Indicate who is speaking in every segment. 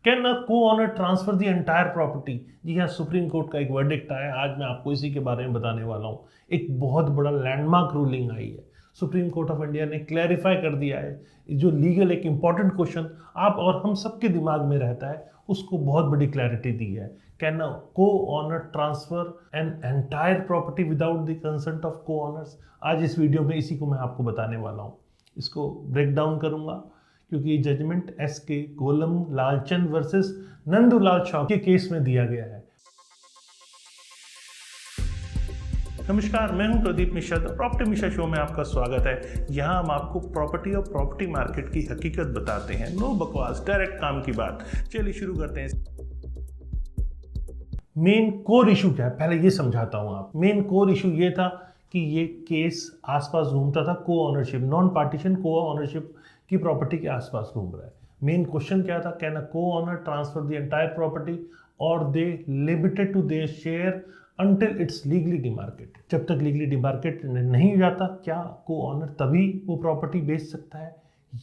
Speaker 1: Can a co-owner transfer the entire property? जी हाँ, supreme court का एक वर्डिक्ट आया, आज मैं आपको इसी के बारे में बताने वाला हूँ। एक बहुत बड़ा लैंडमार्क रूलिंग आई है, सुप्रीम कोर्ट ऑफ इंडिया ने क्लैरिफाई कर दिया है जो लीगल एक इंपॉर्टेंट क्वेश्चन आप और हम सबके दिमाग में रहता है, उसको बहुत बड़ी क्लैरिटी दी है। Can a co-owner transfer an entire property without the consent of co-owners? आज इस वीडियो में इसी को मैं आपको बताने वाला हूँ, इसको ब्रेक डाउन करूंगा क्योंकि ये judgement S K. Golam Lalchand versus Nandulal Shaw के केस में दिया गया है। नमस्कार, मैं हूं Pradeep Mishra, the property Mishra show में आपका स्वागत है। यहाँ हम आपको प्रॉपर्टी और प्रॉपर्टी मार्केट की हकीकत बताते हैं, नो बकवास, डायरेक्ट काम की बात। चलिए शुरू करते हैं। मेन कोर इशू क्या है, पहले ये समझाता हूँ आप। मेन कोर इशू ये था कि ये केस आसपास घूमता था को ऑनरशिप, नॉन पार्टीशन को ऑनरशिप की प्रॉपर्टी के आसपास घूम रहा है। मेन क्वेश्चन क्या था, can a co-owner transfer the entire property और they limited to their share until it's legally demarcated? जब तक लीगली डिमार्केटेड नहीं हो जाता, क्या को ऑनर तभी वो प्रॉपर्टी बेच सकता है?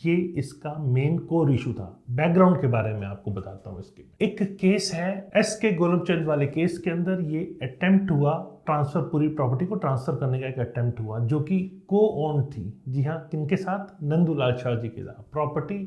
Speaker 1: ये इसका मेन कोर इशू था। बैकग्राउंड के बारे में आपको बताता हूँ। इसके एक केस है एस.के. गोलमचंद वाले केस के अंदर ये अटेम्प्ट हुआ, ट्रांसफर, पूरी प्रॉपर्टी को ट्रांसफर करने का एक अटेम्प्ट हुआ जो कि को ओन थी। जी हाँ, किनके साथ? नंदूलाल शाह जी के साथ। प्रॉपर्टी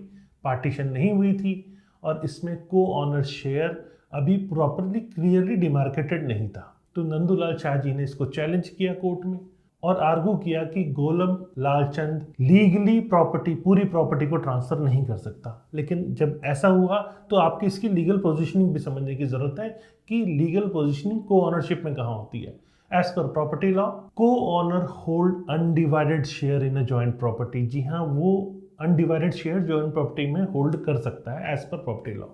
Speaker 1: पार्टीशन नहीं हुई थी और इसमें को ऑनर शेयर अभी प्रॉपरली क्लियरली डिमार्केटेड नहीं था। तो नंदूलाल शाह जी ने इसको चैलेंज किया कोर्ट में और आर्गू किया कि गोलम लालचंद लीगली प्रॉपर्टी, पूरी प्रॉपर्टी को ट्रांसफर नहीं कर सकता। लेकिन जब ऐसा हुआ तो आपकी इसकी लीगल पोजीशनिंग भी समझने की जरूरत है कि लीगल पोजीशनिंग को ओनरशिप में कहाँ होती है। As per property law, co-owner hold undivided share in a joint property. जी हाँ, वो अनडिवाइडेड शेयर जॉइंट प्रॉपर्टी में होल्ड कर सकता है एज पर प्रॉपर्टी लॉ।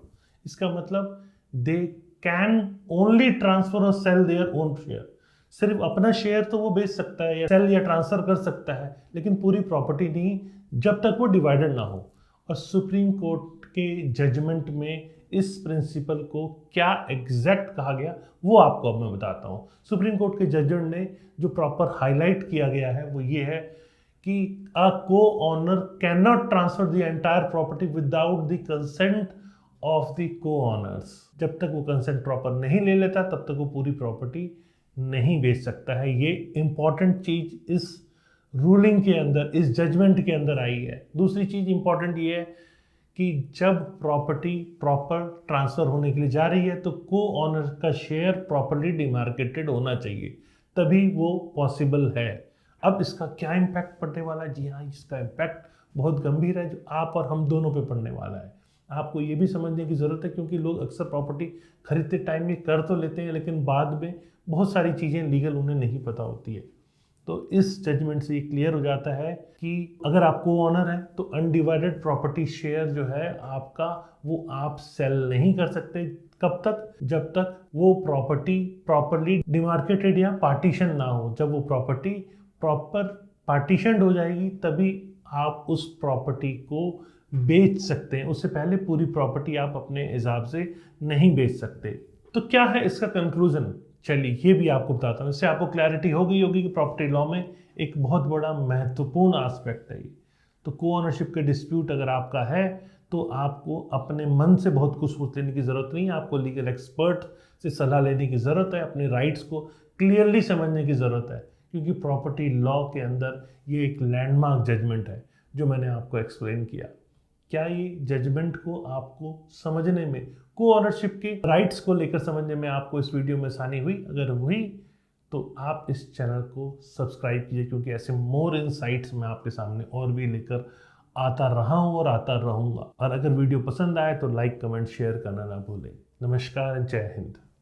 Speaker 1: इसका मतलब दे कैन ओनली ट्रांसफर और सेल देयर ओन शेयर। सिर्फ अपना शेयर तो वो बेच सकता है या सेल या ट्रांसफर कर सकता है, लेकिन पूरी प्रॉपर्टी नहीं, जब तक वो डिवाइडेड ना हो। और सुप्रीम कोर्ट के जजमेंट में इस प्रिंसिपल को क्या एग्जैक्ट कहा गया वो आपको अब मैं बताता हूँ। सुप्रीम कोर्ट के जजमेंट ने जो प्रॉपर हाईलाइट किया गया है वो ये है कि a co-owner can not transfer the entire property without the consent of the co-owners. जब तक वो कंसेंट प्रॉपर नहीं ले लेता तब तक वो पूरी प्रॉपर्टी नहीं बेच सकता है। ये इंपॉर्टेंट चीज इस रूलिंग के अंदर, इस जजमेंट के अंदर आई है। दूसरी चीज इंपॉर्टेंट ये है कि जब प्रॉपर्टी प्रॉपर ट्रांसफर होने के लिए जा रही है तो को ऑनर का शेयर प्रॉपरली डिमार्केटेड होना चाहिए, तभी वो पॉसिबल है। अब इसका क्या इम्पैक्ट पड़ने वाला है? जी हाँ, इसका इम्पैक्ट बहुत गंभीर है जो आप और हम दोनों पे पड़ने वाला है। आपको ये भी समझने की ज़रूरत है क्योंकि लोग अक्सर प्रॉपर्टी खरीदते टाइम ये कर तो लेते हैं लेकिन बाद में बहुत सारी चीज़ें लीगल उन्हें नहीं पता होती है। तो इस जजमेंट से ये क्लियर हो जाता है कि अगर आप को ऑनर है तो अनडिवाइडेड प्रॉपर्टी शेयर जो है आपका, वो आप सेल नहीं कर सकते। कब तक? जब तक वो प्रॉपर्टी प्रॉपरली डिमार्केटेड या पार्टीशन ना हो। जब वो प्रॉपर्टी प्रॉपर पार्टीशनड हो जाएगी तभी आप उस प्रॉपर्टी को बेच सकते हैं। उससे पहले पूरी प्रॉपर्टी आप अपने हिसाब से नहीं बेच सकते। तो क्या है इसका कंक्लूजन? चलिए ये भी आपको बताता हूँ, इससे आपको क्लैरिटी हो गई होगी कि प्रॉपर्टी लॉ में एक बहुत बड़ा महत्वपूर्ण एस्पेक्ट है ये। तो को ऑनरशिप के डिस्प्यूट अगर आपका है तो आपको अपने मन से बहुत कुछ सोच लेने की ज़रूरत नहीं है, आपको लीगल एक्सपर्ट से सलाह लेने की ज़रूरत है, अपने राइट्स को क्लियरली समझने की ज़रूरत है क्योंकि प्रॉपर्टी लॉ के अंदर ये एक लैंडमार्क जजमेंट है जो मैंने आपको एक्सप्लेन किया। क्या ये जजमेंट को आपको समझने में, को ऑनरशिप के राइट्स को लेकर समझने में आपको इस वीडियो में आसानी हुई? अगर हुई तो आप इस चैनल को सब्सक्राइब कीजिए क्योंकि ऐसे मोर इनसाइट्स मैं आपके सामने और भी लेकर आता रहा हूँ और आता रहूँगा। और अगर वीडियो पसंद आए तो लाइक, कमेंट, शेयर करना ना भूलें। नमस्कार, जय हिंद।